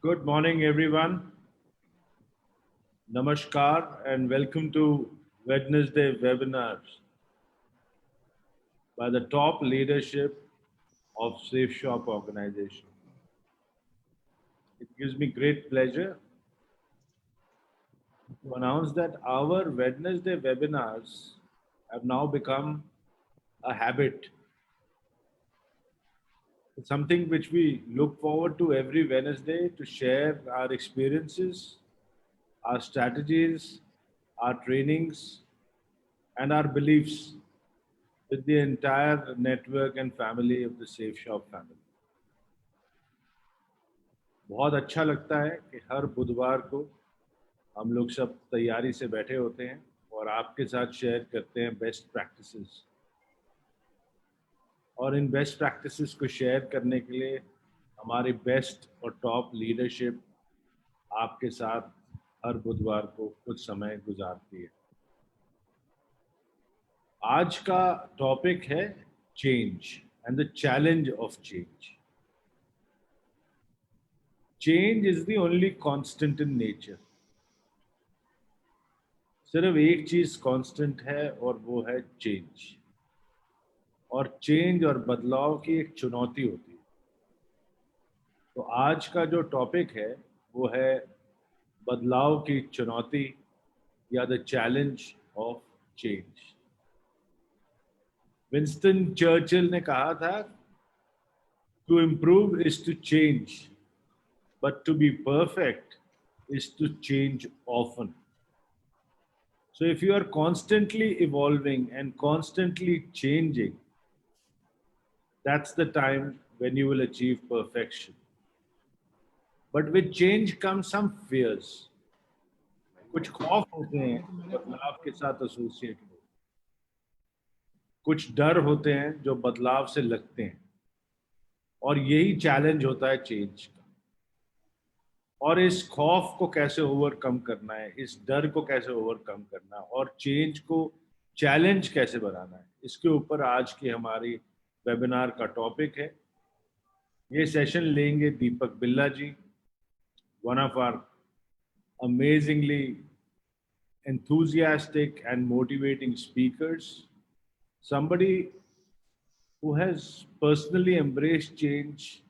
Good morning, everyone. Namaskar and welcome to Wednesday webinars by the top leadership of Safe Shop organization. It gives me great pleasure to announce that our Wednesday webinars have now become a habit. It's something which we look forward to every Wednesday to share our experiences, our strategies, our trainings, and our beliefs with the entire network and family of the Safe Shop family. बहुत अच्छा लगता है कि हर बुधवार को हम लोग सब तैयारी से बैठे होते हैं और आपके साथ शेयर करते हैं बेस्ट प्रैक्टिसेस। और इन बेस्ट प्रैक्टिसेस को शेयर करने के लिए हमारी बेस्ट और टॉप लीडरशिप आपके साथ हर बुधवार को कुछ समय गुजारती है। आज का टॉपिक है change and the challenge of change. Change is the only constant in nature. सिर्फ एक चीज कांस्टेंट है और वो है चेंज। और चेंज और बदलाव की एक चुनौती होती है। तो आज का जो टॉपिक है वो है बदलाव की चुनौती या the challenge of change. Winston Churchill ने कहा था, to improve is to change, but to be perfect is to change often. So if you are constantly evolving and constantly changing, that's the time when you will achieve perfection. But with change comes some fears. कुछ खौफ होते हैं बदलाव के साथ associate हो, कुछ डर होते हैं जो बदलाव से लगते हैं, और यही चैलेंज होता है चेंज का। और इस खौफ को कैसे ओवरकम करना है, इस डर को कैसे ओवरकम करना है और चेंज को चैलेंज कैसे बनाना है, इसके ऊपर आज की हमारी वेबिनार का टॉपिक है। ये सेशन लेंगे Deepak Billa ji, one of our amazingly enthusiastic and motivating speakers, somebody who has personally embraced change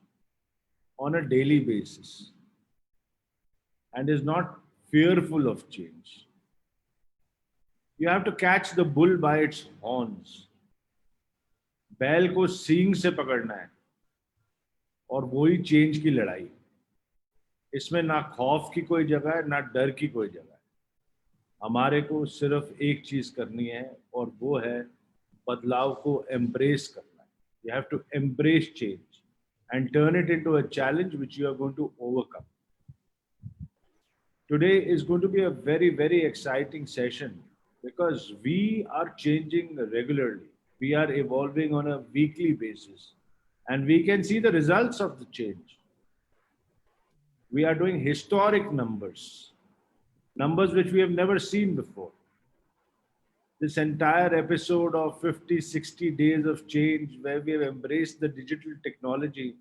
on a daily basis and is not fearful of change. You have to catch the bull by its horns. बैल को सींग से पकड़ना है और वही change की लड़ाई। इसमें ना खौफ की कोई जगह है, ना डर की कोई जगह है। हमारे को सिर्फ एक चीज करनी है और वो है बदलाव को एम्ब्रेस करना है। You have to embrace change and turn it into a challenge which you are going to overcome. Today is going to be a very, very exciting session because we are changing regularly. We are evolving on a weekly basis and we can see the results of the change. We are doing historic numbers which we have never seen before. This entire episode of 50, 60 days of change where we have embraced the digital technology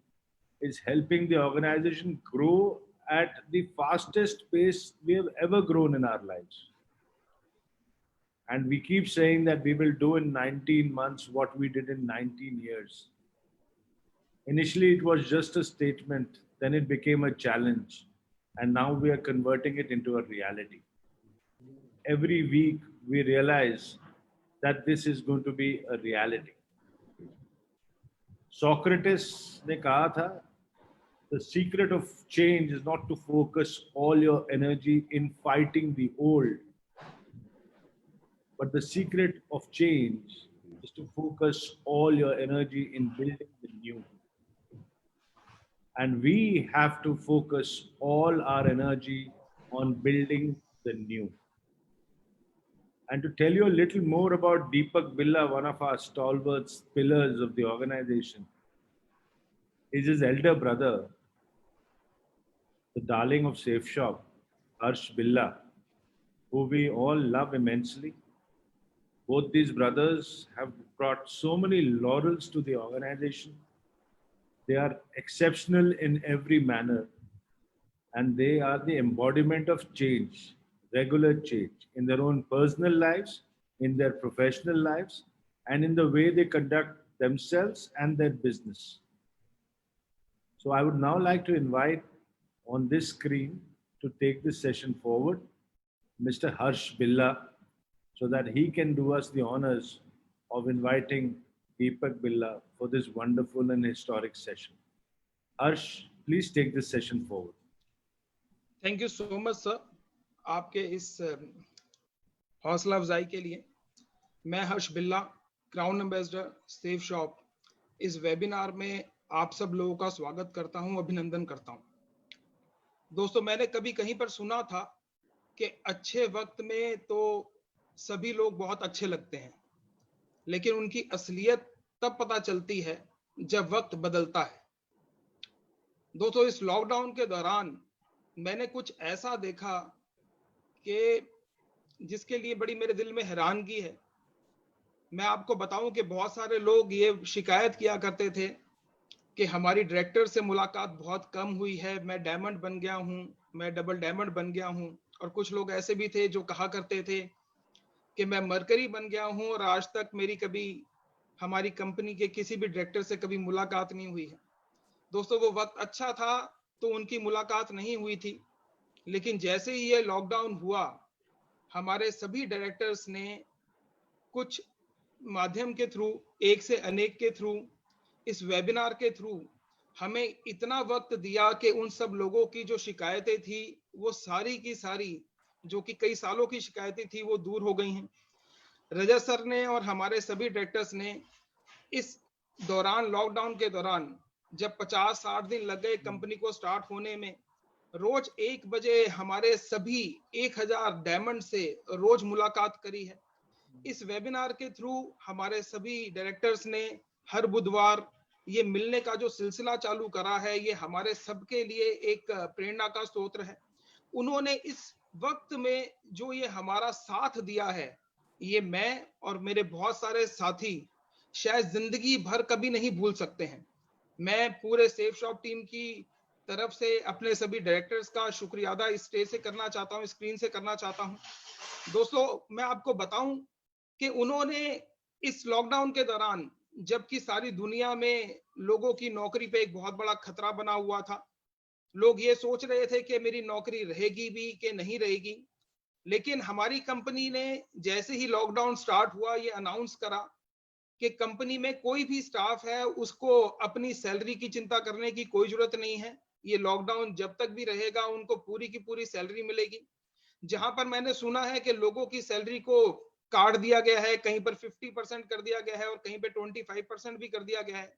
is helping the organization grow at the fastest pace we have ever grown in our lives. And we keep saying that we will do in 19 months what we did in 19 years. Initially, it was just a statement, then it became a challenge, and now we are converting it into a reality. Every week, we realize that this is going to be a reality. Socrates ने कहा था, the secret of change is not to focus all your energy in fighting the old, but the secret of change is to focus all your energy in building the new. And we have to focus all our energy on building the new. And to tell you a little more about Deepak Billa, one of our stalwart pillars of the organization, is his elder brother, the darling of Safe Shop, Harsh Billa, who we all love immensely. Both these brothers have brought so many laurels to the organization. They are exceptional in every manner. and they are the embodiment of change, regular change in their own personal lives, in their professional lives, and in the way they conduct themselves and their business. So I would now like to invite on this screen to take this session forward Mr. Harsh Billa so that he can do us the honors of inviting Deepak Billa for this wonderful and historic session. Harsh, please take this session forward. Thank you so much sir, आपके इस हौसला अफजाई के लिए। मैं हर्ष बिल्ला, crown ambassador safe shop, इस webinar में आप सब लोगों का स्वागत करता हूं, अभिनंदन करता हूं। दोस्तों, मैंने कभी कहीं पर सुना था कि अच्छे वक्त में तो सभी लोग बहुत अच्छे लगते हैं, लेकिन उनकी असलियत तब पता चलती है जब वक्त बदलता है। दोस्तों, इस लॉकडाउन के दौरान मैंने कुछ ऐसा देखा कि जिसके लिए बड़ी मेरे दिल में हैरानगी है। मैं आपको बताऊं कि बहुत सारे लोग ये शिकायत किया करते थे कि हमारी डायरेक्टर से मुलाकात बहुत कम हुई है, मैं डायमंड बन गया हूं, मैं डबल डायमंड बन गया हूं। और कुछ लोग ऐसे भी थे जो कहा करते थे कि मैं मरकरी बन गया हूं और आज तक मेरी कभी हमारी कंपनी के किसी भी डायरेक्टर से कभी मुलाकात नहीं हुई है। दोस्तों, वो वक्त अच्छा था तो उनकी मुलाकात नहीं हुई थी, लेकिन जैसे ही ये लॉकडाउन हुआ, हमारे सभी डायरेक्टर्स ने कुछ माध्यम के थ्रू, एक से अनेक के थ्रू, इस वेबिनार के थ्रू हमें इतना वक्त दिया कि उन सब लोगों की जो शिकायतें थी वो सारी की सारी, जो कि कई सालों की शिकायतें थी, वो दूर हो गई हैं। रजत सर ने और हमारे सभी डायरेक्टर्स ने इस दौरान, लॉकडाउन के दौरान, जब 50-60 दिन लग गए कंपनी को स्टार्ट होने में, रोज 1 बजे हमारे सभी 1000 डायमंड से रोज मुलाकात करी है। इस वेबिनार के थ्रू हमारे सभी डायरेक्टर्स ने हर बुधवार ये मिलने का जो सिलसिला चालू करा है, ये हमारे सबके लिए एक प्रेरणा का स्रोत है। उन्होंने इस वक्त में जो ये हमारा साथ दिया है, ये मैं और मेरे बहुत सारे साथी शायद जिंदगी भर कभी नहीं भूल सकते हैं। मैं पूरे सेफ शॉप टीम की तरफ से अपने सभी डायरेक्टर्स का शुक्रिया अदा इस स्टेज से करना चाहता हूं, स्क्रीन से करना चाहता हूं। दोस्तों, मैं आपको बताऊं कि उन्होंने इस लॉकडाउन के दौरान, जबकि सारी दुनिया में लोगों की नौकरी पे एक बहुत बड़ा खतरा बना हुआ था, लोग ये सोच रहे थे कि मेरी नौकरी रहेगी भी कि नहीं रहेगी, लेकिन हमारी कंपनी ने जैसे ही लॉकडाउन स्टार्ट हुआ, ये अनाउंस करा कि कंपनी में कोई भी स्टाफ है उसको अपनी सैलरी की चिंता करने की कोई जरूरत नहीं है। ये लॉकडाउन जब तक भी रहेगा उनको पूरी की पूरी सैलरी मिलेगी। जहां पर मैंने सुना है कि लोगों की सैलरी को काट दिया गया है, कहीं पर 50% कर दिया गया है और कहीं पे 25% भी कर दिया गया है।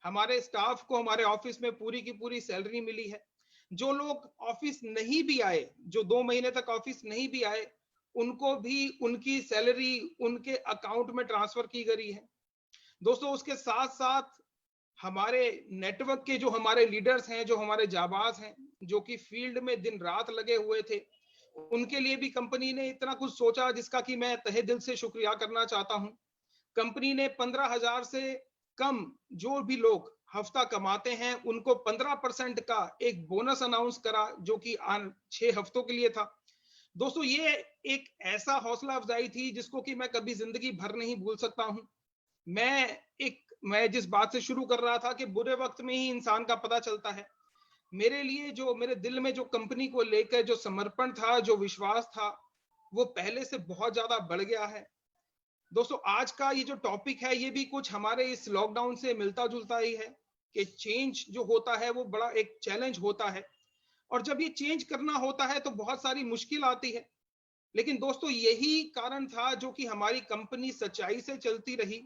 हमारे स्टाफ को हमारे ऑफिस में पूरी की पूरी सैलरी मिली है। जो लोग ऑफिस नहीं भी आए, जो 2 महीने तक ऑफिस नहीं भी आए, उनको भी उनकी सैलरी उनके अकाउंट में ट्रांसफर की गई है। दोस्तों, उसके साथ साथ हमारे नेटवर्क के जो हमारे लीडर्स हैं, जो हमारे जाबाज हैं, जो कि फील्ड में दिन रात लगे हुए थे, उनके लिए भी कंपनी ने इतना कुछ सोचा जिसका कि मैं तहे दिल से शुक्रिया करना चाहता हूं। कंपनी ने 15,000 से कम जो भी लोग हफ्ता कमाते हैं उनको 15% का एक बोनस अनाउंस करा, जो कि 6 हफ्तों के लिए था। दोस्तों, ये एक ऐसा हौसला अफजाई थी जिसको कि मैं कभी जिंदगी भर नहीं भूल सकता हूं। मैं जिस बात से शुरू कर रहा था कि बुरे वक्त में ही इंसान का पता चलता है, मेरे लिए जो मेरे दिल में जो कंपनी को लेकर जो समर्पण था, जो विश्वास था, वो पहले से बहुत ज्यादा बढ़ गया है। दोस्तों, आज का ये जो टॉपिक है, ये भी कुछ हमारे इस लॉकडाउन से मिलता जुलता ही है कि चेंज जो होता है वो बड़ा एक चैलेंज होता है, और जब ये चेंज करना होता है तो बहुत सारी मुश्किल आती है। लेकिन दोस्तों, यही कारण था जो कि हमारी कंपनी सच्चाई से चलती रही,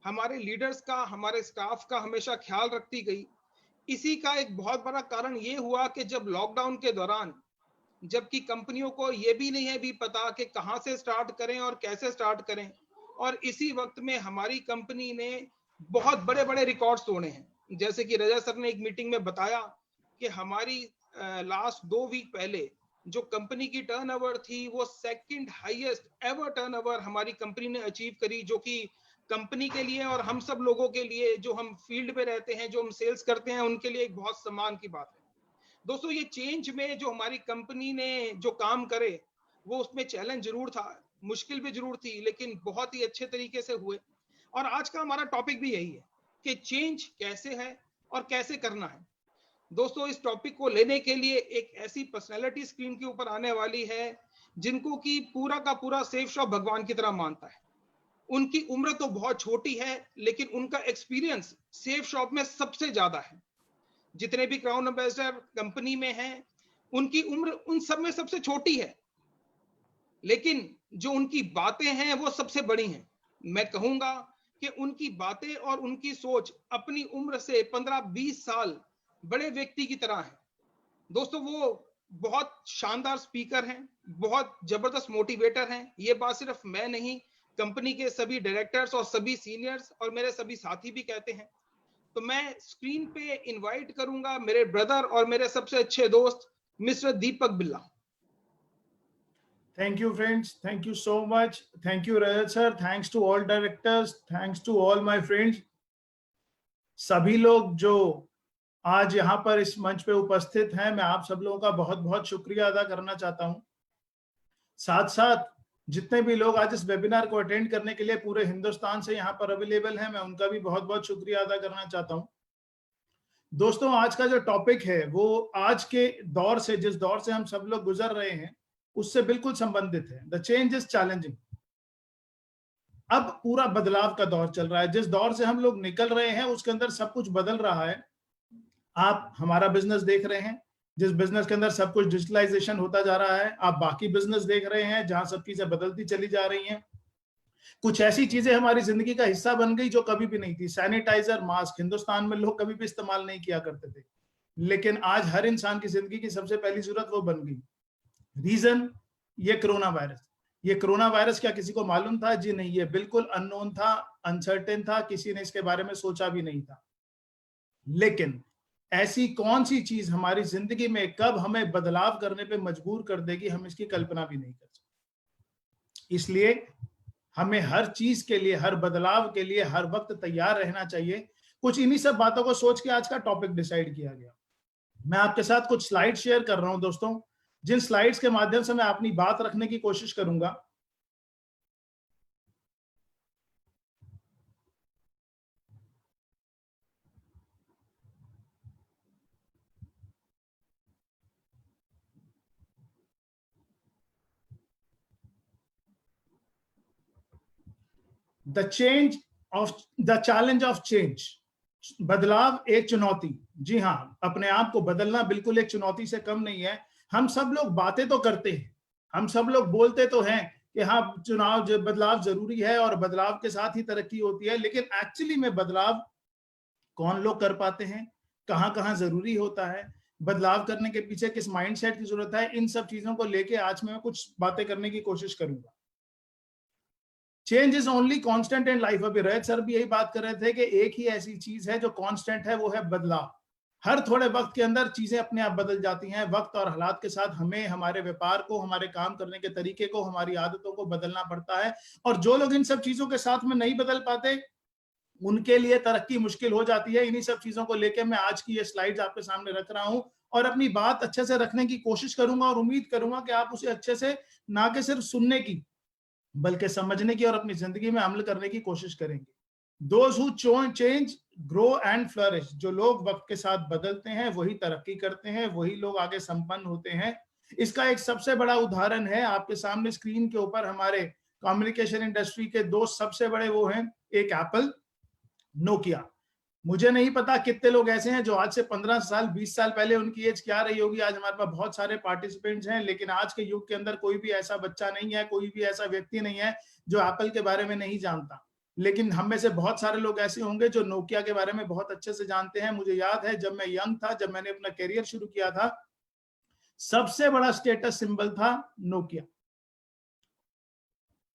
हमारे लीडर्स का, हमारे स्टाफ का हमेशा ख्याल रखती गई। इसी का एक बहुत बड़ा कारण ये हुआ कि जब लॉकडाउन के दौरान, जबकि कंपनियों को ये भी नहीं है भी पता कि कहां से स्टार्ट करें और कैसे स्टार्ट करें, और इसी वक्त में हमारी कंपनी ने बहुत बड़े बड़े रिकॉर्ड्स तोड़े हैं। जैसे कि रजा सर ने एक मीटिंग में बताया कि हमारी लास्ट 2 वीक पहले जो कंपनी की टर्नओवर थी, वो सेकंड हाईएस्ट एवर टर्नओवर हमारी कंपनी ने अचीव करी, जो कि कंपनी के लिए और हम सब लोगों के लिए, जो हम फील्ड पे रहते हैं, जो हम सेल्स करते हैं, उनके लिए एक बहुत सम्मान की बात है। दोस्तों ये चेंज में जो हमारी कंपनी ने जो काम करे, वो उसमें चैलेंज जरूर था, मुश्किल भी जरूर थी, लेकिन बहुत ही अच्छे तरीके से हुए। और आज का हमारा टॉपिक भी यही है कि चेंज कैसे है और कैसे करना है। दोस्तों इस टॉपिक को लेने के लिए एक ऐसी पर्सनैलिटी स्क्रीन के ऊपर आने वाली है जिनको कि पूरा का पूरा सेफ शॉप भगवान की तरह मानता है। उनकी उम्र तो बहुत छोटी है, लेकिन उनका एक्सपीरियंस सेफ शॉप में सबसे ज्यादा है। जितने भी क्राउन एम्बेसडर कंपनी में हैं, उनकी उम्र उन सब में सबसे छोटी है, लेकिन जो उनकी बातें हैं वो सबसे बड़ी हैं। मैं कहूंगा कि उनकी बातें और उनकी सोच अपनी उम्र से 15-20 साल बड़े व्यक्ति की तरह है। दोस्तों वो बहुत शानदार स्पीकर हैं, बहुत जबरदस्त मोटिवेटर हैं। ये बात सिर्फ मैं नहीं, कंपनी के सभी डायरेक्टर्स और सभी सीनियर्स और मेरे सभी साथी भी कहते हैं। तो मैं स्क्रीन पे इनवाइट करूंगा मेरे ब्रदर और मेरे सबसे अच्छे दोस्त मिस्टर दीपक बिल्ला। Thank you, friends. Thank you so much. Thank you, Rajat sir. Thanks to all directors. Thanks to all my friends. सभी लोग जो आज यहाँ पर इस मंच पे उपस्थित हैं, मैं आप सब लोगों का बहुत बहुत शुक्रिया अदा करना चाहता हूँ। साथ साथ जितने भी लोग आज इस वेबिनार को अटेंड करने के लिए पूरे हिंदुस्तान से यहाँ पर अवेलेबल हैं, मैं उनका भी बहुत बहुत शुक्रिया अदा करना चाहता हूँ। दोस्तों आज का जो टॉपिक है वो आज के दौर से, जिस दौर से हम सब लोग गुजर रहे हैं, उससे बिल्कुल संबंधित है। The change is challenging. अब पूरा बदलाव का दौर चल रहा है। जिस दौर से हम लोग निकल रहे हैं उसके अंदर सब कुछ बदल रहा है। आप हमारा बिजनेस देख रहे हैं, जिस बिजनेस के अंदर सब कुछ डिजिटलाइजेशन होता जा रहा है। आप बाकी बिजनेस देख रहे हैं जहां सब चीजें बदलती चली जा रही हैं। कुछ ऐसी चीजें हमारी जिंदगी का हिस्सा बन गई जो कभी भी नहीं थी। सैनिटाइजर, मास्क हिंदुस्तान में लोग कभी भी इस्तेमाल नहीं किया करते थे, लेकिन आज हर इंसान की जिंदगी की सबसे पहली जरूरत वो बन गई। रीजन, ये कोरोना वायरस। ये कोरोना वायरस क्या किसी को मालूम था? जी नहीं, ये बिल्कुल अननोन था, अनसर्टेन था, किसी ने इसके बारे में सोचा भी नहीं था। लेकिन ऐसी कौन सी चीज हमारी जिंदगी में कब हमें बदलाव करने पे मजबूर कर देगी, हम इसकी कल्पना भी नहीं कर सकते। इसलिए हमें हर चीज के लिए, हर बदलाव के लिए हर वक्त तैयार रहना चाहिए। कुछ इन्हीं सब बातों को सोच के आज का टॉपिक डिसाइड किया गया। मैं आपके साथ कुछ स्लाइड शेयर कर रहा हूं दोस्तों, जिन स्लाइड्स के माध्यम से मैं अपनी बात रखने की कोशिश करूंगा। The challenge of change. बदलाव एक चुनौती। जी हाँ, अपने आप को बदलना बिल्कुल एक चुनौती से कम नहीं है। हम सब लोग बातें तो करते हैं, हम सब लोग बोलते तो हैं कि हाँ बदलाव जरूरी है और बदलाव के साथ ही तरक्की होती है, लेकिन एक्चुअली में बदलाव कौन लोग कर पाते हैं, कहाँ कहाँ जरूरी होता है, बदलाव करने के पीछे किस माइंडसेट की जरूरत है, इन सब चीजों को लेके आज मैं कुछ बातें करने की कोशिश करूंगा। Change is only constant in life. अभी रजत सर भी यही बात कर रहे थे कि एक ही ऐसी चीज है जो कांस्टेंट है, वो है बदलाव। हर थोड़े वक्त के अंदर चीजें अपने आप बदल जाती हैं। वक्त और हालात के साथ हमें हमारे व्यापार को, हमारे काम करने के तरीके को, हमारी आदतों को बदलना पड़ता है। और जो लोग इन सब चीजों के साथ में नहीं बदल पाते, उनके लिए तरक्की मुश्किल हो जाती है। इन्हीं सब चीजों को लेकर मैं आज की ये स्लाइड्स आपके सामने रख रहा हूं और अपनी बात अच्छे से रखने की कोशिश करूंगा और उम्मीद करूंगा कि आप उसे अच्छे से ना कि सिर्फ सुनने की, बल्कि समझने की और अपनी जिंदगी में अमल करने की कोशिश करेंगे। Those who change, grow and flourish। जो लोग वक्त के साथ बदलते हैं वही तरक्की करते हैं, वही लोग आगे संपन्न होते हैं। इसका एक सबसे बड़ा उदाहरण है आपके सामने स्क्रीन के ऊपर। हमारे कम्युनिकेशन इंडस्ट्री के दो सबसे बड़े वो हैं, एक एप्पल, नोकिया। मुझे नहीं पता कितने लोग ऐसे हैं जो आज से 15 साल 20 साल पहले, उनकी एज क्या रही होगी। आज हमारे पास बहुत सारे पार्टिसिपेंट्स हैं, लेकिन आज के युग के अंदर कोई भी ऐसा बच्चा नहीं है, कोई भी ऐसा व्यक्ति नहीं है जो एप्पल के बारे में नहीं जानता। लेकिन हम में से बहुत सारे लोग ऐसे होंगे जो नोकिया के बारे में बहुत अच्छे से जानते हैं। मुझे याद है जब मैं यंग था, जब मैंने अपना करियर शुरू किया था, सबसे बड़ा स्टेटस सिंबल था नोकिया।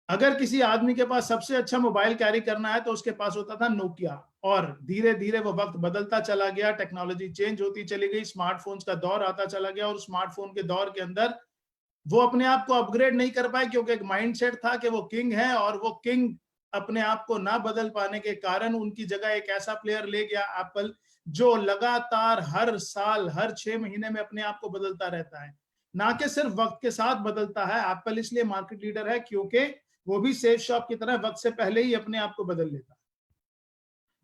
अगर किसी आदमी के पास सबसे अच्छा मोबाइल कैरी करना है तो उसके पास होता था नोकिया। और धीरे धीरे वो वक्त बदलता चला गया, टेक्नोलॉजी चेंज होती चली गई, स्मार्टफोन्स का दौर आता चला गया। और स्मार्टफोन के दौर के अंदर वो अपने आप को अपग्रेड नहीं कर पाए, क्योंकि एक माइंडसेट था कि वो किंग है, और वो किंग अपने आप को ना बदल पाने के कारण उनकी जगह एक ऐसा प्लेयर ले गया एप्पल, जो लगातार हर साल हर 6 महीने में अपने आप को बदलता रहता है, ना कि सिर्फ वक्त के साथ बदलता है। एप्पल इसलिए मार्केट लीडर है क्योंकि वो भी सेफ शॉप की तरह वक्त से पहले ही अपने आप को बदल लेता है।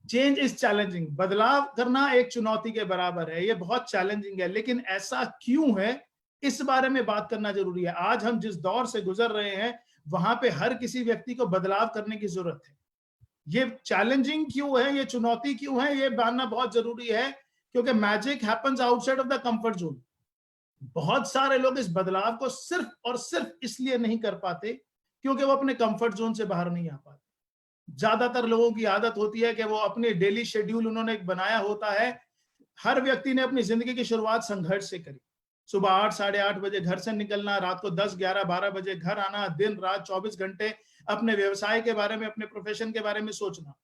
चेंज इज चैलेंजिंग, बदलाव करना एक चुनौती के बराबर है, ये बहुत चैलेंजिंग है। लेकिन ऐसा क्यों है, इस बारे में बात करना जरूरी है। आज हम जिस दौर से गुजर रहे हैं वहां पे हर किसी व्यक्ति को बदलाव करने की जरूरत है। ये चैलेंजिंग क्यों है, ये चुनौती क्यों है, ये जानना बहुत जरूरी है, क्योंकि magic happens outside of the comfort zone. बहुत सारे लोग इस बदलाव को सिर्फ और सिर्फ इसलिए नहीं कर पाते क्योंकि वो अपने कंफर्ट जोन से बाहर नहीं आ पाते। ज्यादातर लोगों की आदत होती है कि वो अपने डेली शेड्यूल उन्होंने एक बनाया होता है। हर व्यक्ति ने अपनी जिंदगी की शुरुआत संघर्ष से करी। सुबह 8 साढ़े 8 बजे घर से निकलना, रात को 10 11 12 बजे घर आना, दिन रात 24 घंटे अपने व्यवसाय के बारे में, अपने प्रोफेशन के बारे में सोचना।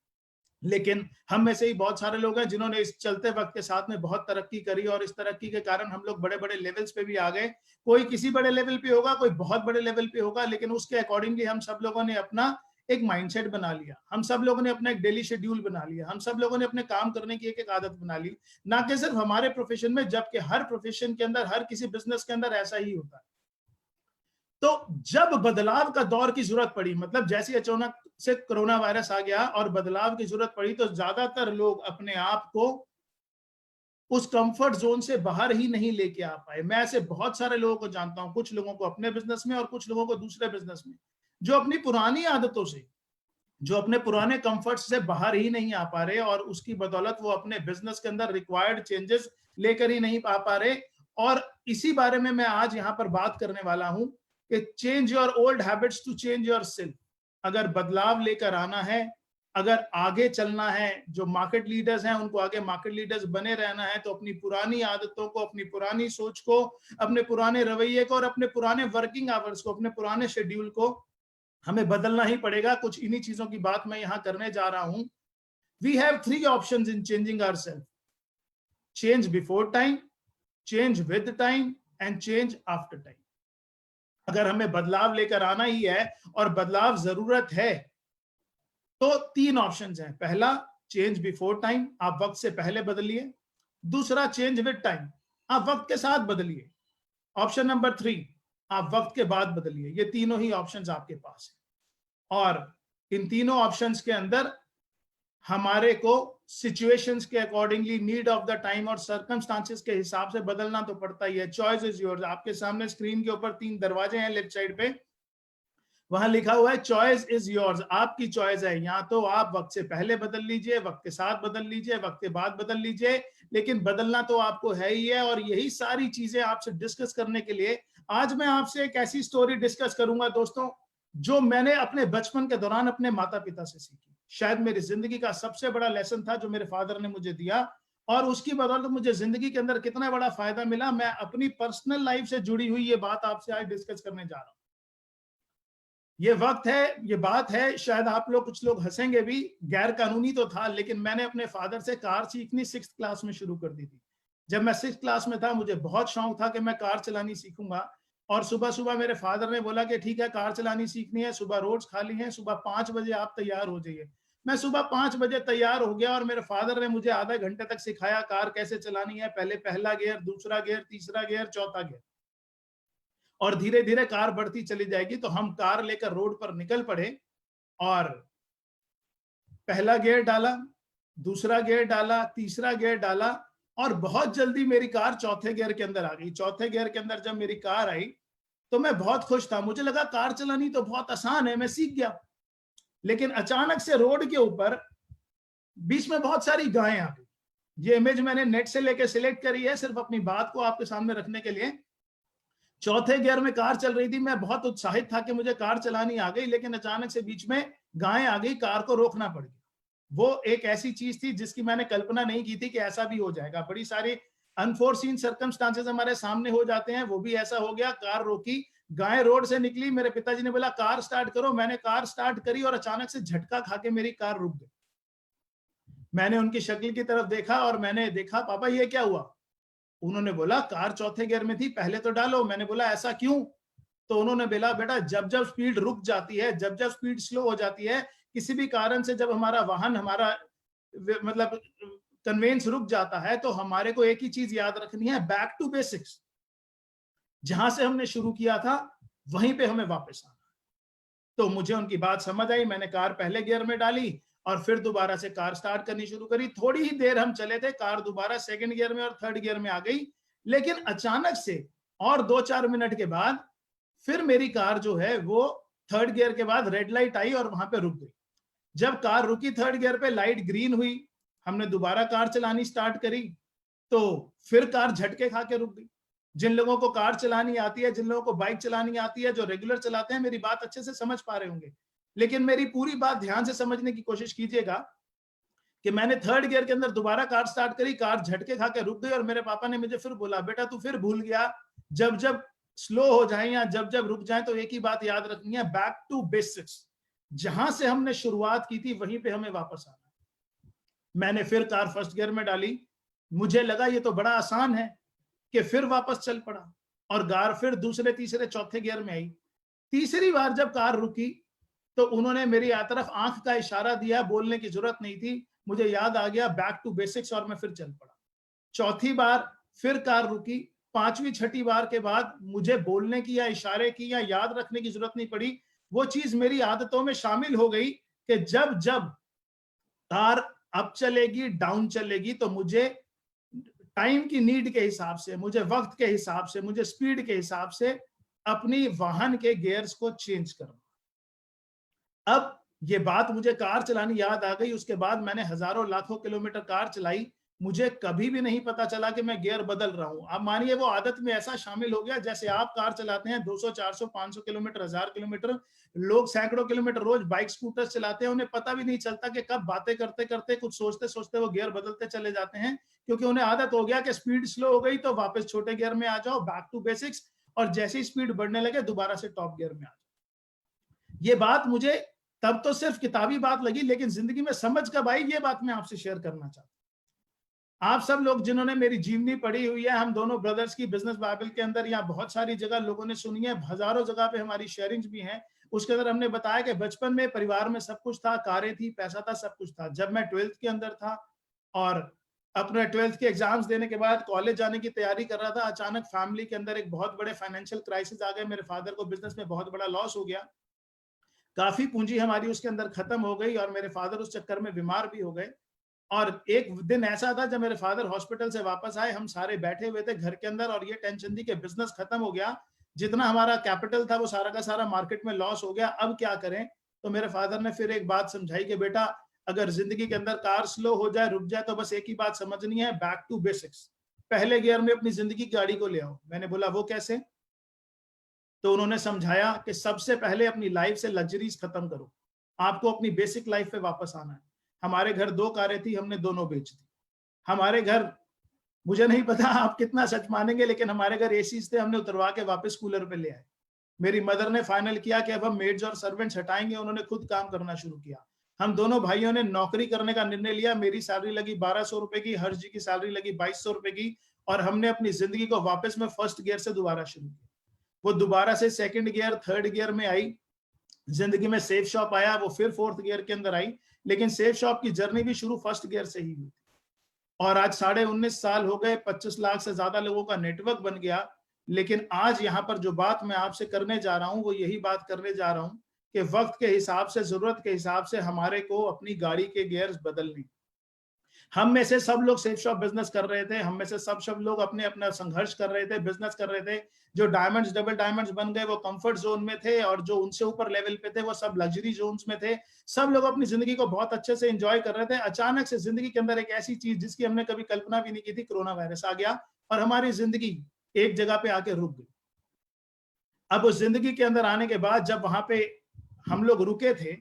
लेकिन हम में से ही बहुत सारे लोग हैं जिन्होंने इस चलते वक्त के साथ में बहुत तरक्की करी, और इस तरक्की के कारण हम लोग बड़े बड़े लेवल्स पे भी आ गए। कोई किसी बड़े लेवल पे होगा, कोई बहुत बड़े लेवल पे होगा, लेकिन उसके अकॉर्डिंगली हम सब लोगों ने अपना एक माइंडसेट बना लिया, हम सब लोगों ने अपना एक डेली शेड्यूल बना लिया, हम सब लोगों ने अपने काम करने की एक एक आदत बना ली, ना कि सिर्फ हमारे प्रोफेशन में, जबकि हर प्रोफेशन के अंदर, हर किसी बिजनेस के अंदर ऐसा ही होता है। तो जब बदलाव का दौर की जरूरत पड़ी, मतलब जैसे अचानक से कोरोना वायरस आ गया और बदलाव की जरूरत पड़ी, तो ज्यादातर लोग अपने आप को उस कंफर्ट जोन से बाहर ही नहीं लेके आ पाए। मैं ऐसे बहुत सारे लोगों को जानता हूं, कुछ लोगों को अपने बिजनेस में और कुछ लोगों को दूसरे बिजनेस में, जो अपनी पुरानी आदतों से, जो अपने पुराने कंफर्ट से बाहर ही नहीं आ पा रहे, और उसकी बदौलत वो अपने बिजनेस के अंदर रिक्वायर्ड चेंजेस लेकर ही नहीं आ पा रहे। और इसी बारे में मैं आज यहाँ पर बात करने वाला हूं कि change your old habits to change yourself. अगर बदलाव लेकर आना है, अगर आगे चलना है, जो मार्केट लीडर्स हैं उनको आगे मार्केट लीडर्स बने रहना है, तो अपनी पुरानी आदतों को, अपनी पुरानी सोच को, अपने पुराने रवैये को और अपने पुराने वर्किंग आवर्स को, अपने पुराने शेड्यूल को हमें बदलना ही पड़ेगा। कुछ इन्हीं चीजों की बात मैं यहां करने जा रहा हूं। We have 3 options in changing ourselves: change before time, change with time and change after time. अगर हमें बदलाव लेकर आना ही है और बदलाव जरूरत है, तो 3 ऑप्शंस हैं। पहला, चेंज बिफोर टाइम, आप वक्त से पहले बदलिए। दूसरा, चेंज विद टाइम, आप वक्त के साथ बदलिए। ऑप्शन नंबर 3, आप वक्त के बाद बदलिए। ये तीनों ही ऑप्शंस आपके पास है, और इन तीनों ऑप्शंस के अंदर हमारे को सिचुएशंस के accordingly, need of the time और सर्कमस्टांसेस के हिसाब से बदलना तो पड़ता ही है। Choice is yours. आपके सामने स्क्रीन के ऊपर 3 दरवाजे हैं लेफ्ट साइड पे, वहां लिखा हुआ है चॉइस इज योर्स। आपकी चॉइस है, या तो आप वक्त से पहले बदल लीजिए, वक्त के साथ बदल लीजिए, वक्त के बाद बदल लीजिए, लेकिन बदलना तो आपको है ही है। और यही सारी चीजें आपसे डिस्कस करने के लिए आज मैं आपसे एक ऐसी स्टोरी डिस्कस करूंगा दोस्तों, जो मैंने अपने बचपन के दौरान अपने माता पिता से सीखी। शायद मेरी जिंदगी का सबसे बड़ा लेसन था जो मेरे फादर ने मुझे दिया, और उसकी बदौलत मुझे जिंदगी के अंदर कितना बड़ा फायदा मिला, मैं अपनी पर्सनल लाइफ से जुड़ी हुई ये बात आपसे आज डिस्कस करने जा रहा हूं। ये वक्त है, ये बात है, शायद आप लोग, कुछ लोग हंसेंगे भी, गैर कानूनी तो था, लेकिन मैंने अपने फादर से कार सीखनी 6th क्लास में शुरू कर दी थी। जब मैं 6th क्लास में था, मुझे बहुत शौक था कि मैं कार चलानी सीखूंगा। और सुबह सुबह मेरे फादर ने बोला कि ठीक है, कार चलानी सीखनी है, सुबह रोड्स खाली हैं, सुबह 5 बजे आप तैयार हो जाइए। मैं सुबह 5 बजे तैयार हो गया, और मेरे फादर ने मुझे आधा घंटे तक सिखाया कार कैसे चलानी है। पहले पहला गियर, दूसरा गियर, तीसरा गियर, चौथा गियर, और धीरे धीरे कार बढ़ती चली जाएगी। तो हम कार लेकर रोड पर निकल पड़े, और पहला गियर डाला, दूसरा गियर डाला, तीसरा गियर डाला, और बहुत जल्दी मेरी कार चौथे गियर के अंदर आ गई। चौथे गियर के अंदर जब मेरी कार आई तो मैं बहुत खुश था, मुझे लगा कार चलानी तो बहुत आसान है, मैं सीख गया। लेकिन अचानक से रोड के ऊपर बीच में बहुत सारी गायें आ गई। ये इमेज मैंने नेट से लेकर सिलेक्ट करी है सिर्फ अपनी बात को आपके सामने रखने के लिए। चौथे गियर में कार चल रही थी, मैं बहुत उत्साहित था कि मुझे कार चलानी आ गई, लेकिन अचानक से बीच में गायें आ गई, कार को रोकना पड़ गया। वो एक ऐसी चीज थी जिसकी मैंने कल्पना नहीं की थी कि ऐसा भी हो जाएगा। बड़ी सारी अनफोर्सीन सर्कमस्टांसेस हमारे सामने हो जाते हैं, वो भी ऐसा हो गया। कार रोकी, गाय रोड से निकली, मेरे पिताजी ने बोला कार स्टार्ट करो। मैंने कार स्टार्ट करी और अचानक से झटका खा के मेरी कार रुक गई। मैंने उनकी शक्ल की तरफ देखा और मैंने देखा, पापा ये क्या हुआ? उन्होंने बोला कार चौथे गियर में थी, पहले तो डालो। मैंने बोला ऐसा क्यों? तो उन्होंने बोला बेटा, जब जब स्पीड रुक जाती है, जब जब स्पीड स्लो हो जाती है, किसी भी कारण से जब हमारा वाहन, हमारा मतलब कन्वेंस रुक जाता है तो हमारे को एक ही चीज याद रखनी है, बैक टू बेसिक्स। जहां से हमने शुरू किया था वहीं पे हमें वापस आना। तो मुझे उनकी बात समझ आई, मैंने कार पहले गियर में डाली और फिर दोबारा से कार स्टार्ट करनी शुरू करी। थोड़ी ही देर हम चले थे, कार दोबारा सेकंड गियर में और थर्ड गियर में आ गई। लेकिन अचानक से और 2-4 मिनट के बाद फिर मेरी कार जो है वो थर्ड गियर के बाद रेड लाइट आई और वहां पे रुक गई। जब कार रुकी थर्ड गियर पे, लाइट ग्रीन हुई, हमने दोबारा कार चलानी स्टार्ट करी, तो फिर कार झटके खा के रुक गई। जिन लोगों को कार चलानी आती है, जिन लोगों को बाइक चलानी आती है, जो रेगुलर चलाते हैं, मेरी बात अच्छे से समझ पा रहे होंगे। लेकिन मेरी पूरी बात ध्यान से समझने की कोशिश कीजिएगा कि मैंने थर्ड गियर के अंदर दोबारा कार स्टार्ट करी, कार झटके खा के रुक गई और मेरे पापा ने मुझे फिर बोला, बेटा तू फिर भूल गया, जब जब स्लो हो जाए या जब जब रुक जाए तो एक ही बात याद रखनी है, बैक टू बेसिक्स। जहां से हमने शुरुआत की थी वहीं पे हमें वापस आना है। मैंने फिर कार फर्स्ट गियर में डाली, मुझे लगा ये तो बड़ा आसान है, कि फिर वापस चल पड़ा और कार फिर दूसरे तीसरे चौथे गियर में आई। तीसरी बार जब कार रुकी तो उन्होंने मेरी तरफ आंख का इशारा दिया, बोलने की जरूरत नहीं थी, मुझे याद आ गया बैक टू बेसिक्स और मैं फिर चल पड़ा। चौथी बार फिर कार रुकी, पांचवी छठी बार के बाद मुझे बोलने की या इशारे की या याद रखने की जरूरत नहीं पड़ी। वो चीज मेरी आदतों में शामिल हो गई कि जब जब कार अप चलेगी डाउन चलेगी तो मुझे टाइम की नीड के हिसाब से, मुझे वक्त के हिसाब से, मुझे स्पीड के हिसाब से अपनी वाहन के गियर्स को चेंज करना। अब ये बात मुझे कार चलानी याद आ गई, उसके बाद मैंने हजारों लाखों किलोमीटर कार चलाई, मुझे कभी भी नहीं पता चला कि मैं गियर बदल रहा हूं। अब मानिए वो आदत में ऐसा शामिल हो गया जैसे आप कार चलाते हैं 200, 400, 500 किलोमीटर, 1000 किलोमीटर, लोग सैकड़ों किलोमीटर रोज बाइक स्कूटर चलाते हैं, उन्हें पता भी नहीं चलता कि कब बातें करते करते, कुछ सोचते सोचते वो गियर बदलते चले जाते हैं, क्योंकि उन्हें आदत हो गया कि स्पीड स्लो हो गई तो वापस छोटे गियर में आ जाओ, बैक टू बेसिक्स, और जैसे ही स्पीड बढ़ने लगे दोबारा से टॉप गियर में आ जाओ। ये बात मुझे तब तो सिर्फ किताबी बात लगी, लेकिन जिंदगी में समझ कब आई, ये बात मैं आपसे शेयर करना चाहता हूं। आप सब लोग जिन्होंने मेरी जीवनी पढ़ी हुई है, हम दोनों ब्रदर्स की बिजनेस बाइबल के अंदर या बहुत सारी जगह लोगों ने सुनी है, हजारों जगह पे हमारी शेयरिंग्स भी हैं, उसके अंदर हमने बताया कि बचपन में परिवार में सब कुछ था, कारें थी, पैसा था, सब कुछ था। जब मैं 12th के अंदर था और अपने 12th के एग्जाम्स देने के बाद कॉलेज जाने की तैयारी कर रहा था, अचानक फैमिली के अंदर एक बहुत बड़े फाइनेंशियल क्राइसिस आ गए। मेरे फादर को बिजनेस में बहुत बड़ा लॉस हो गया, काफी पूंजी हमारी उसके अंदर खत्म हो गई और मेरे फादर उस चक्कर में बीमार भी हो गए। और एक दिन ऐसा था जब मेरे फादर हॉस्पिटल से वापस आए, हम सारे बैठे हुए थे घर के अंदर और ये टेंशन थी कि बिजनेस खत्म हो गया, जितना हमारा कैपिटल था वो सारा का सारा मार्केट में लॉस हो गया, अब क्या करें। तो मेरे फादर ने फिर एक बात समझाई कि बेटा अगर जिंदगी के अंदर कार स्लो हो जाए, रुक जाए, तो बस एक ही बात समझनी है, बैक टू बेसिक्स, पहले गियर में अपनी जिंदगी की गाड़ी को ले आओ। मैंने बोला वो कैसे? तो उन्होंने समझाया कि सबसे पहले अपनी लाइफ से लग्जरीज खत्म करो, आपको अपनी बेसिक लाइफ पे वापस आना है। हमारे घर 2 कारें थी, हमने दोनों बेच दी। हमारे घर, मुझे नहीं पता आप कितना सच मानेंगे, लेकिन हमारे घर एसीज थे, हमने उतरवा के वापस कूलर पे ले आए। मेरी मदर ने फाइनल किया कि अब हम मेड्स और सर्वेंट्स हटाएंगे, उन्होंने खुद काम करना शुरू किया। हम दोनों भाइयों ने नौकरी करने का निर्णय लिया। मेरी सैलरी लगी 1200 रुपए की, हर्ष जी की सैलरी लगी 2200 रुपए की, और हमने अपनी जिंदगी को वापस में फर्स्ट गियर से दोबारा शुरू किया। वो दोबारा से सेकंड गियर, थर्ड गियर में आई, जिंदगी में सेफ शॉप आया, वो फिर फोर्थ गियर के अंदर आई, लेकिन सेफ शॉप की जर्नी भी शुरू फर्स्ट गियर से ही हुई। और आज 19.5 साल हो गए, 25 लाख से ज्यादा लोगों का नेटवर्क बन गया। लेकिन आज यहाँ पर जो बात मैं आपसे करने जा रहा हूँ वो यही बात करने जा रहा हूँ कि वक्त के हिसाब से, जरूरत के हिसाब से हमारे को अपनी गाड़ी के गियर्स बदलने। हम में से सब लोग सेफ शॉप बिजनेस कर रहे थे, हम में से सब लोग अपने अपना संघर्ष कर रहे थे, बिजनेस कर रहे थे। जो डायमंड्स, डबल डायमंड्स बन गए वो कंफर्ट जोन में थे, और जो उनसे ऊपर लेवल पे थे वो सब लग्जरी जोन्स में थे। सब लोग अपनी जिंदगी को बहुत अच्छे से एंजॉय कर रहे थे। अचानक से जिंदगी के अंदर एक ऐसी चीज जिसकी हमने कभी कल्पना भी नहीं की थी, कोरोना वायरस आ गया और हमारी जिंदगी एक जगह पे आके रुक गई। अब उस जिंदगी के अंदर आने के बाद जब वहां पे हम लोग रुके थे,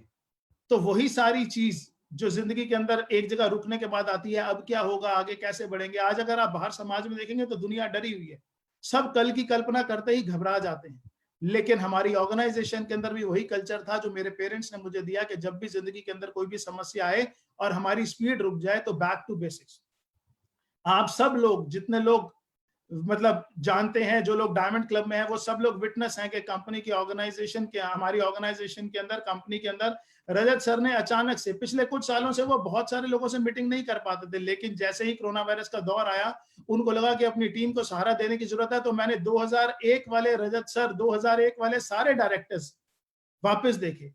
तो वही सारी चीज जो जिंदगी के अंदर एक जगह रुकने के बाद आती है, अब क्या होगा, आगे कैसे बढ़ेंगे। आज अगर आप बाहर समाज में देखेंगे तो दुनिया डरी हुई है, सब कल की कल्पना करते ही घबरा जाते हैं। लेकिन हमारी ऑर्गेनाइजेशन के अंदर भी वही कल्चर था जो मेरे पेरेंट्स ने मुझे दिया कि जब भी जिंदगी के अंदर कोई भी समस्या आए और हमारी स्पीड रुक जाए तो बैक टू बेसिक्स। आप सब लोग, जितने लोग मतलब जानते हैं, जो लोग डायमंड क्लब में हैं वो सब लोग विटनेस हैं कि कंपनी की ऑर्गेनाइजेशन के, हमारी ऑर्गेनाइजेशन के अंदर, कंपनी के अंदर रजत सर ने अचानक से, पिछले कुछ सालों से वो बहुत सारे लोगों से मीटिंग नहीं कर पाते थे, लेकिन जैसे ही कोरोना वायरस का दौर आया उनको लगा कि अपनी टीम को सहारा देने की जरूरत है, तो मैंने 2001 वाले रजत सर, 2001 वाले सारे डायरेक्टर्स वापस देखे।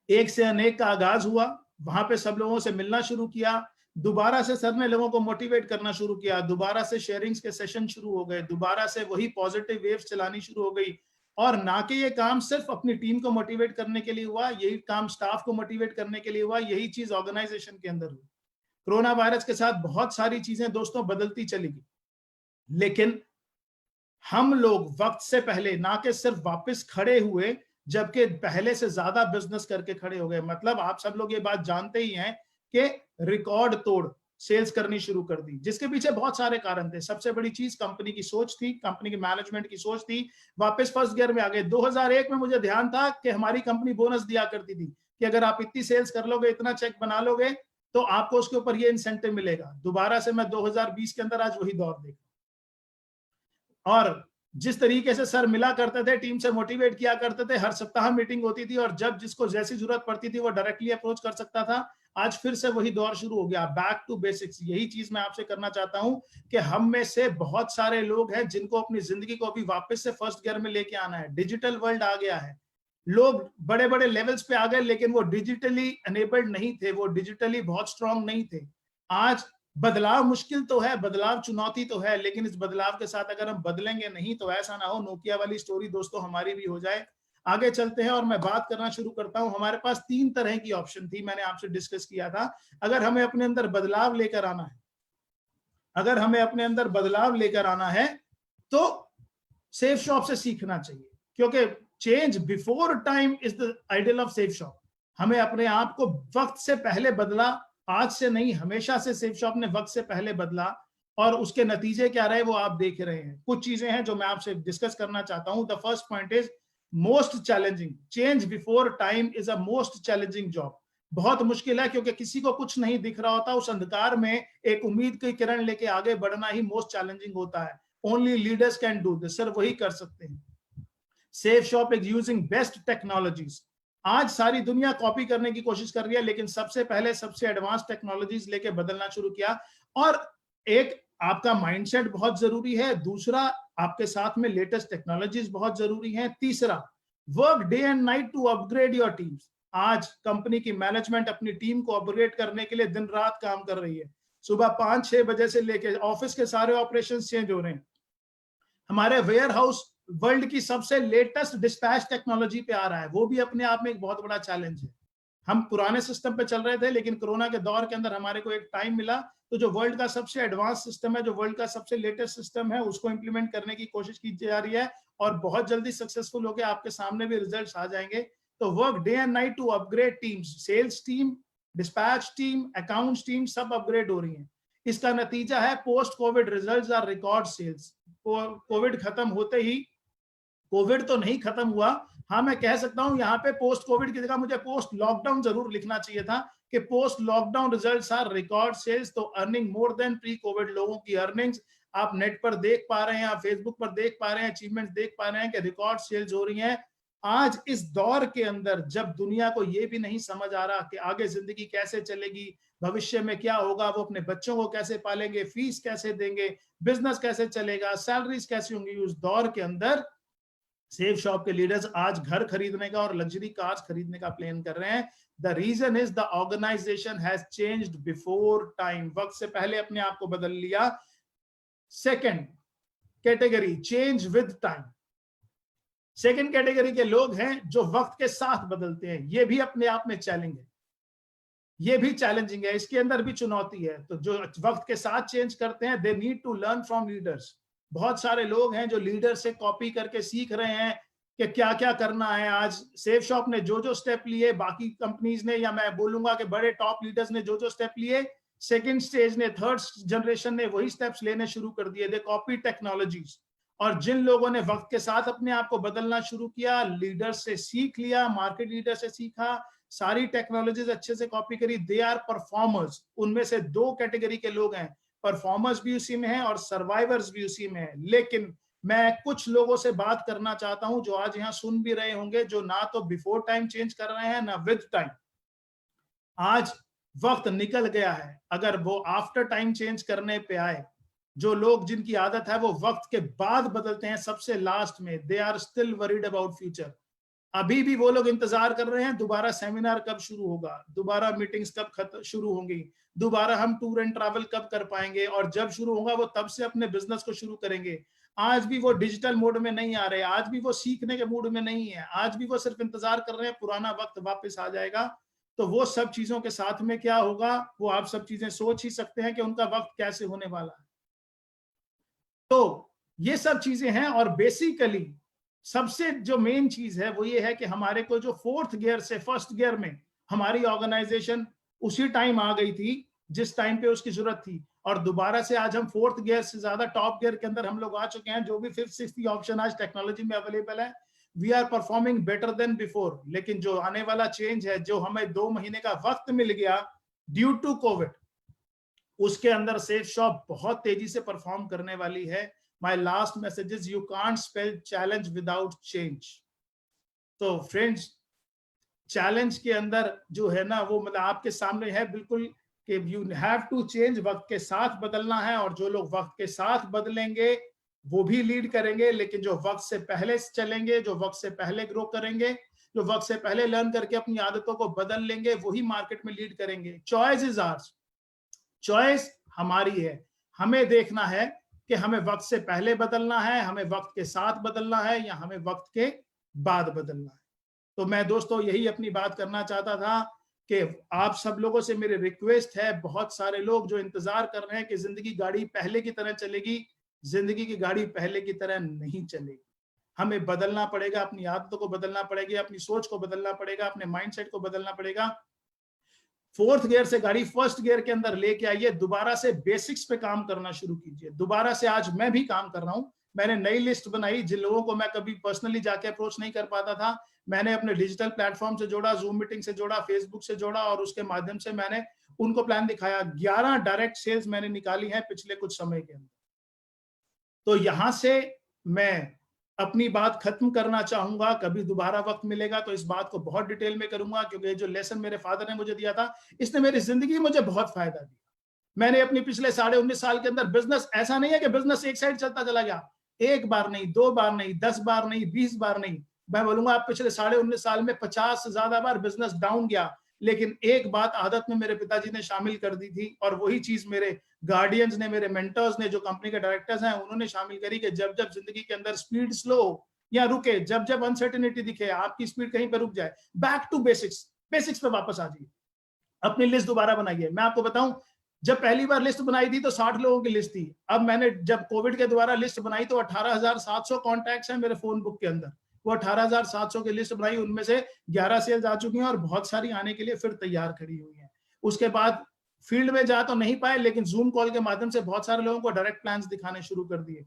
एक से अनेक का आगाज हुआ, वहां पे सब लोगों से मिलना शुरू किया, दोबारा से सर ने लोगों को मोटिवेट करना शुरू किया, दोबारा से शेयरिंग्स के सेशन शुरू हो गए, दोबारा से वही पॉजिटिव वेव्स चलानी शुरू हो गई। और ना कि ये काम सिर्फ अपनी टीम को मोटिवेट करने के लिए हुआ, यही काम स्टाफ को मोटिवेट करने के लिए हुआ, यही चीज ऑर्गेनाइजेशन के अंदर हुई। कोरोना वायरस के साथ बहुत सारी चीजें दोस्तों बदलती चली गई, लेकिन हम लोग वक्त से पहले ना कि सिर्फ वापस खड़े हुए, जबकि पहले से ज्यादा बिजनेस करके खड़े हो गए। मतलब आप सब लोग ये बात जानते ही हैं कि रिकॉर्ड तोड़ सेल्स करनी शुरू कर दी, जिसके पीछे बहुत सारे कारण थे। सबसे बड़ी चीज कंपनी की सोच थी, कंपनी की मैनेजमेंट की सोच थी। वापस फर्स्ट गियर में आ गए। 2001 में मुझे ध्यान था कि हमारी कंपनी बोनस दिया करती थी कि अगर आप इतनी सेल्स कर लोगे, इतना चेक बना लोगे, तो आपको उसके ऊपर ये इंसेंटिव मिलेगा। दोबारा से मैं 2020 के अंदर आज वही दौर देख, और जिस तरीके से सर मिला करते थे, टीम से मोटिवेट किया करते थे, हर सप्ताह मीटिंग होती थी और जब जिसको जैसी जरूरत पड़ती थी वो डायरेक्टली अप्रोच कर सकता था। आज फिर से वही दौर शुरू हो गया, बैक टू बेसिक्स। यही चीज मैं आपसे करना चाहता हूं कि हम में से बहुत सारे लोग हैं जिनको अपनी जिंदगी को अभी वापस से फर्स्ट गियर में लेके आना है। डिजिटल वर्ल्ड आ गया है, लोग बड़े बड़े लेवल्स पे आ गए, लेकिन वो डिजिटली अनेबल्ड नहीं थे, वो डिजिटली बहुत स्ट्रांग नहीं थे। आज बदलाव मुश्किल तो है, बदलाव चुनौती तो है, लेकिन इस बदलाव के साथ अगर हम बदलेंगे नहीं तो ऐसा ना हो नोकिया वाली स्टोरी दोस्तों हमारी भी हो जाए। आगे चलते हैं और मैं बात करना शुरू करता हूं। हमारे पास 3 तरह की ऑप्शन थी, मैंने आपसे डिस्कस किया था। अगर हमें अपने अंदर बदलाव लेकर आना है, अगर हमें अपने अंदर बदलाव लेकर आना है तो सेफ शॉप से सीखना चाहिए, क्योंकि change before time is the ideal of safe shop. हमें अपने आप को वक्त से पहले बदला, आज से नहीं, हमेशा से सेफ शॉप ने वक्त से पहले बदला, और उसके नतीजे क्या रहे वो आप देख रहे हैं। कुछ चीजें हैं जो मैं आपसे डिस्कस करना चाहता हूं। The first point is most challenging, change before time is a most challenging job. बहुत मुश्किल है, क्योंकि किसी को कुछ नहीं दिख रहा होता, उस अंधकार में एक उम्मीद की किरण लेके आगे बढ़ना ही मोस्ट चैलेंजिंग होता है। Only leaders can do this, सिर्फ वही कर सकते हैं। Safe shop is using best technologies. आज सारी दुनिया कॉपी करने की कोशिश कर रही है, लेकिन सबसे पहले सबसे एडवांस टेक्नोलॉजीज लेके बदलना शुरू किया। और एक आपका माइंडसेट बहुत जरूरी है, दूसरा आपके साथ में लेटेस्ट टेक्नोलॉजीज बहुत जरूरी हैं, तीसरा work day and night to upgrade your teams. आज कंपनी की मैनेजमेंट अपनी टीम को अपग्रेड करने के लिए दिन रात काम कर रही है। सुबह 5-6 बजे से लेकर ऑफिस के सारे ऑपरेशंस चेंज हो रहे हैं। हमारे वेयर हाउस वर्ल्ड की सबसे लेटेस्ट डिस्पैच टेक्नोलॉजी पे आ रहा है, वो भी अपने आप में एक बहुत बड़ा चैलेंज है। हम पुराने सिस्टम पे चल रहे थे, लेकिन कोरोना के दौर के अंदर हमारे को एक टाइम मिला, तो जो वर्ल्ड का सबसे एडवांस सिस्टम है, जो वर्ल्ड का सबसे लेटेस्ट सिस्टम है, उसको इंप्लीमेंट करने की कोशिश की जा रही है और बहुत जल्दी सक्सेसफुल होकर आपके सामने भी रिजल्ट्स आ जाएंगे। तो work day and night to upgrade teams, sales team, dispatch team, accounts team, सब अपग्रेड हो रही है। इसका नतीजा है post covid results are record sales. Covid खत्म होते ही, कोविड तो नहीं खत्म हुआ, हाँ मैं कह सकता हूं यहाँ पे पोस्ट कोविड की जगह मुझे पोस्ट लॉकडाउन जरूर लिखना चाहिए था कि post lockdown results are record sales. तो earning more than pre covid. लोगों की अर्निंग्स आप नेट पर देख पा रहे हैं, आप फेसबुक पर देख पा रहे हैं, अचीवमेंट देख पा रहे हैं कि रिकॉर्ड सेल्स हो रही हैं। आज इस दौर के अंदर जब दुनिया को ये भी नहीं समझ आ रहा कि आगे जिंदगी कैसे चलेगी, भविष्य में क्या होगा, वो अपने बच्चों को कैसे पालेंगे, फीस कैसे देंगे, बिजनेस कैसे चलेगा, सैलरीज कैसी होंगी, उस दौर के अंदर सेफ शॉप के लीडर्स आज घर खरीदने का और लग्जरी कार्स खरीदने का प्लान कर रहे हैं। The reason is the organisation has changed before time, वक्त से पहले अपने आप को बदल लिया। Second category, change with time. Second category के लोग हैं जो वक्त के साथ बदलते हैं। ये भी अपने आप में चैलेंज है, ये भी चैलेंजिंग है, इसके अंदर भी चुनौती है। तो जो वक्त के साथ चेंज करते हैं, they need to learn from leaders. बहुत सारे लोग हैं जो लीडर से कॉपी करके सीख रहे हैं कि क्या क्या करना है। आज सेफ शॉप ने जो जो स्टेप लिए, बाकी कंपनीज ने, या मैं बोलूंगा कि बड़े टॉप लीडर्स ने जो जो स्टेप लिए, सेकंड स्टेज ने, थर्ड जनरेशन ने वही स्टेप्स लेने शुरू कर दिए। दे कॉपी टेक्नोलॉजीज। और जिन लोगों ने वक्त के साथ अपने आप को बदलना शुरू किया, लीडर से सीख लिया, मार्केट लीडर से सीखा, सारी टेक्नोलॉजीज अच्छे से कॉपी करी, दे आर परफॉर्मर्स। उनमें से 2 कैटेगरी के लोग हैं, परफॉर्मर्स भी उसी में है और सर्वाइवर्स भी उसी में है। लेकिन मैं कुछ लोगों से बात करना चाहता हूं जो आज यहाँ सुन भी रहे होंगे, जो ना तो बिफोर टाइम चेंज कर रहे हैं ना विद टाइम। आज वक्त निकल गया है, अगर वो आफ्टर टाइम चेंज करने पे आए, जो लोग जिनकी आदत है वो वक्त के बाद बदलते हैं सबसे लास्ट में, they are still worried about future. अभी भी वो लोग इंतजार कर रहे हैं दोबारा सेमिनार कब शुरू होगा, दोबारा मीटिंग्स कब शुरू होंगी, दोबारा हम टूर एंड ट्रैवल कब कर पाएंगे, और जब शुरू होगा वो तब से अपने बिजनेस को शुरू करेंगे। आज भी वो डिजिटल मोड में नहीं आ रहे, आज भी वो सीखने के मूड में नहीं है, आज भी वो सिर्फ इंतजार कर रहे हैं पुराना वक्त वापस आ जाएगा। तो वो सब चीजों के साथ में क्या होगा वो आप सब चीजें सोच ही सकते हैं कि उनका वक्त कैसे होने वाला है। तो ये सब चीजें हैं, और बेसिकली सबसे जो मेन चीज है वो ये है कि हमारे को जो फोर्थ गियर से फर्स्ट गियर में हमारी ऑर्गेनाइजेशन उसी टाइम आ गई थी जिस टाइम पे उसकी जरूरत थी, और दोबारा से आज हम फोर्थ गियर से ज्यादा टॉप गियर के अंदर हम लोग आ चुके हैं। जो भी फिफ्थ सिक्स्थ ऑप्शन आज टेक्नोलॉजी में अवेलेबल है, we are performing better than before. लेकिन जो आने वाला चेंज है, जो हमें 2 महीने का वक्त मिल गया ड्यू टू कोविड, उसके अंदर सेफ शॉप बहुत तेजी से परफॉर्म करने वाली है। My last message is you can't spell challenge without change. तो फ्रेंड्स, चैलेंज के अंदर जो है ना वो मतलब आपके सामने है बिल्कुल कि यू हैव टू चेंज, वक्त के साथ बदलना है। और जो लोग वक्त के साथ बदलेंगे वो भी लीड करेंगे, लेकिन जो वक्त से पहले चलेंगे, जो वक्त से पहले ग्रो करेंगे, जो वक्त से पहले लर्न करके अपनी आदतों को बदल लेंगे, वही मार्केट में लीड करेंगे। चॉइस इज आवर्स, चॉइस हमारी है। हमें देखना है कि हमें वक्त से पहले बदलना है, हमें वक्त के साथ बदलना है, या हमें वक्त के बाद बदलना है। तो मैं दोस्तों यही अपनी बात करना चाहता था कि आप सब लोगों से मेरी रिक्वेस्ट है, बहुत सारे लोग जो इंतजार कर रहे हैं कि जिंदगी गाड़ी पहले की तरह चलेगी, जिंदगी की गाड़ी पहले की तरह नहीं चलेगी। हमें बदलना पड़ेगा, अपनी आदतों को बदलना पड़ेगी, अपनी सोच को बदलना पड़ेगा, अपने माइंडसेट को बदलना पड़ेगा। फोर्थ गियर से गाड़ी फर्स्ट गियर के अंदर लेके आइए, दोबारा से बेसिक्स पे काम करना शुरू कीजिए। दोबारा से आज मैं भी काम कर रहा हूं, मैंने नई लिस्ट बनाई जिन लोगों को मैं कभी पर्सनली जाके अप्रोच नहीं कर पाता था, मैंने अपने डिजिटल प्लेटफॉर्म से जोड़ा, जूम मीटिंग से जोड़ा, फेसबुक से जोड़ा, और उसके माध्यम से मैंने उनको प्लान दिखाया। 11 डायरेक्ट सेल्स मैंने निकाली है पिछले कुछ समय के अंदर। तो यहां से मैं अपनी बात खत्म करना चाहूंगा। कभी दोबारा वक्त मिलेगा तो इस बात को बहुत डिटेल में करूंगा, क्योंकि जो लेसन मेरे फादर ने मुझे दिया था, इसने मेरी जिंदगी में मुझे बहुत फायदा दिया। मैंने अपने पिछले 19.5 साल के अंदर बिजनेस, ऐसा नहीं है कि बिजनेस एक साइड चलता चला गया, एक बार नहीं, 2 बार नहीं, 10 बार नहीं, 20 बार नहीं, मैं बोलूंगा आप पिछले 19.5 साल में 50 से ज्यादा बार बिजनेस डाउन गया। लेकिन एक बात आदत में मेरे पिताजी ने शामिल कर दी थी, और वही चीज मेरे गार्डियंस ने, मेरे मेंटर्स ने, जो कंपनी के डायरेक्टर्स हैं, उन्होंने शामिल करी कि जब जब जिंदगी के अंदर स्पीड स्लो या रुके, जब जब अनसर्टेनिटी दिखे, आपकी स्पीड कहीं पर रुक जाए, बैक टू बेसिक्स, बेसिक्स पे वापस आ जाइए, अपनी लिस्ट दोबारा बनाइए। मैं आपको बताऊं, जब पहली बार लिस्ट बनाई थी तो 60 लोगों की लिस्ट थी। अब मैंने जब कोविड के द्वारा लिस्ट बनाई तो 18,700 कॉन्टैक्ट्स हैं मेरे फोन बुक के अंदर। वो 18,700 की लिस्ट बनाई, उनमें से 11 सेल्स आ चुकी हैं और बहुत सारी आने के लिए फिर तैयार खड़ी हुई हैं। उसके बाद फील्ड में जा तो नहीं पाए, लेकिन जूम कॉल के माध्यम से बहुत सारे लोगों को डायरेक्ट प्लान्स दिखाने शुरू कर दिए।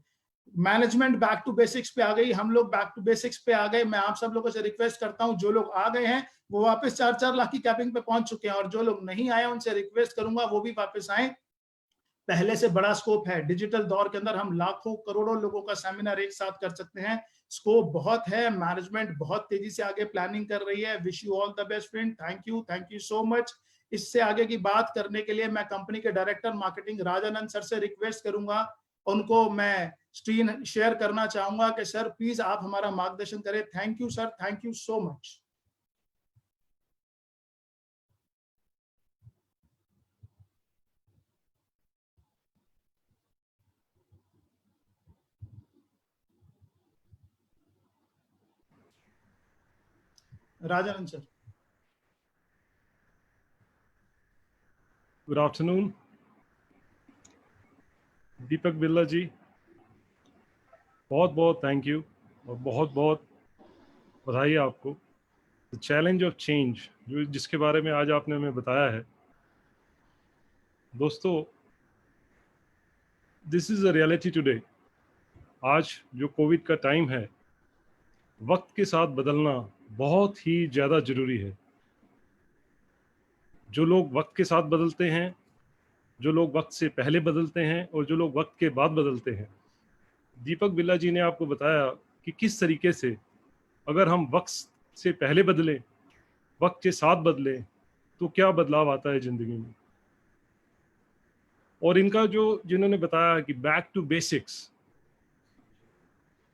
मैनेजमेंट बैक टू बेसिक्स पे आ गई, हम लोग बैक टू बेसिक्स पे आ गए। मैं आप सब लोगों से रिक्वेस्ट करता हूं, जो लोग आ गए हैं वो वापस 4-4 लाख की कैपिंग पे पहुंच चुके हैं, और जो लोग नहीं आए उनसे रिक्वेस्ट करूंगा वो भी वापस आए। पहले से बड़ा स्कोप है, डिजिटल दौर के अंदर हम लाखों करोड़ों लोगों का सेमिनार एक साथ कर सकते हैं। स्कोप बहुत है, मैनेजमेंट बहुत तेजी से आगे प्लानिंग कर रही है। Wish you all the best friend, thank you so much. इससे आगे की बात करने के लिए मैं कंपनी के डायरेक्टर मार्केटिंग राजानंद सर से रिक्वेस्ट करूंगा, उनको मैं स्क्रीन शेयर करना चाहूंगा कि सर प्लीज आप हमारा मार्गदर्शन करें। Thank you sir, thank you so much. Rajanand sir. Good afternoon Deepak Birla ji, बहुत बहुत थैंक यू और बहुत बहुत बधाई आपको। द चैलेंज ऑफ चेंज, जो जिसके बारे में आज आपने हमें बताया है दोस्तों, this is a reality today. आज जो कोविड का टाइम है, वक्त के साथ बदलना बहुत ही ज़्यादा ज़रूरी है। जो लोग वक्त के साथ बदलते हैं जो लोग वक्त से पहले बदलते हैं और जो लोग वक्त के बाद बदलते हैं। दीपक बिरला जी ने आपको बताया कि किस तरीके से अगर हम वक्त से पहले बदलें, वक्त के साथ बदलें, तो क्या बदलाव आता है ज़िंदगी में। और इनका जो जिन्होंने बताया कि बैक टू बेसिक्स,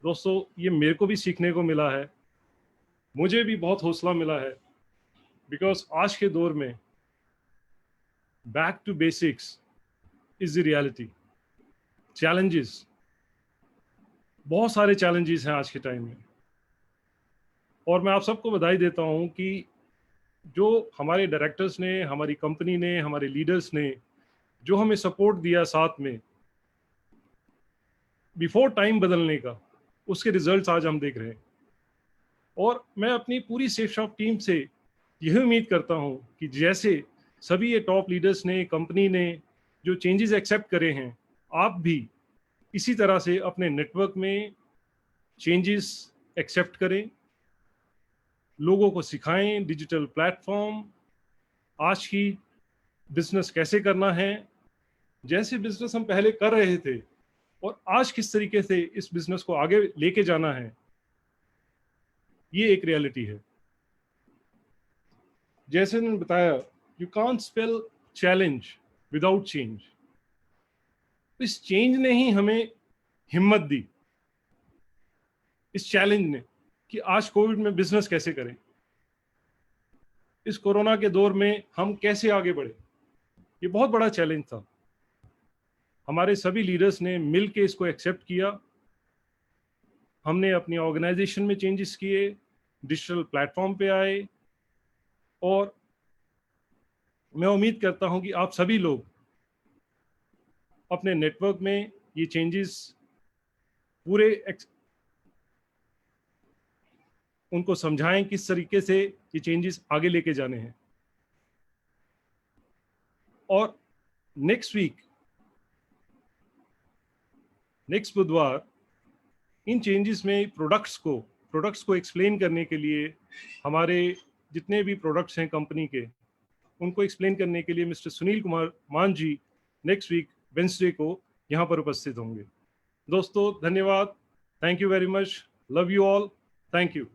दोस्तों ये मेरे को भी सीखने को मिला है, मुझे भी बहुत हौसला मिला है, बिकॉज आज के दौर में back to basics is the reality. Challenges, बहुत सारे चैलेंजेस हैं आज के टाइम में, और मैं आप सबको बधाई देता हूं कि जो हमारे डायरेक्टर्स ने, हमारी कंपनी ने, हमारे लीडर्स ने जो हमें सपोर्ट दिया साथ में बिफोर टाइम बदलने का, उसके रिजल्ट्स आज हम देख रहे हैं। और मैं अपनी पूरी सेफ शॉप टीम से यही उम्मीद करता हूं कि जैसे सभी ये टॉप लीडर्स ने, कंपनी ने जो चेंजेस एक्सेप्ट करे हैं, आप भी इसी तरह से अपने नेटवर्क में चेंजेस एक्सेप्ट करें, लोगों को सिखाएं डिजिटल प्लेटफॉर्म, आज की बिजनेस कैसे करना है, जैसे बिजनेस हम पहले कर रहे थे और आज किस तरीके से इस बिजनेस को आगे लेके जाना है, ये एक रियलिटी है। जैसे मैंने बताया, you can't spell challenge without change. इस चेंज ने ही हमें हिम्मत दी, इस चैलेंज ने, कि आज कोविड में बिजनेस कैसे करें, इस कोरोना के दौर में हम कैसे आगे बढ़े। ये बहुत बड़ा चैलेंज था। हमारे सभी लीडर्स ने मिल के इसको एक्सेप्ट किया। हमने अपनी ऑर्गेनाइजेशन में चेंजेस किए, डिजिटल प्लेटफॉर्म पे आए, और मैं उम्मीद करता हूं कि आप सभी लोग अपने नेटवर्क में ये चेंजेस उनको समझाएं किस तरीके से ये चेंजेस आगे लेके जाने हैं। और नेक्स्ट बुधवार इन चेंजेस में प्रोडक्ट्स को एक्सप्लेन करने के लिए, हमारे जितने भी प्रोडक्ट्स हैं कंपनी के, उनको एक्सप्लेन करने के लिए मिस्टर सुनील कुमार मान जी नेक्स्ट वीक वेंसडे को यहाँ पर उपस्थित होंगे। दोस्तों धन्यवाद, thank you very much, love you all, thank you.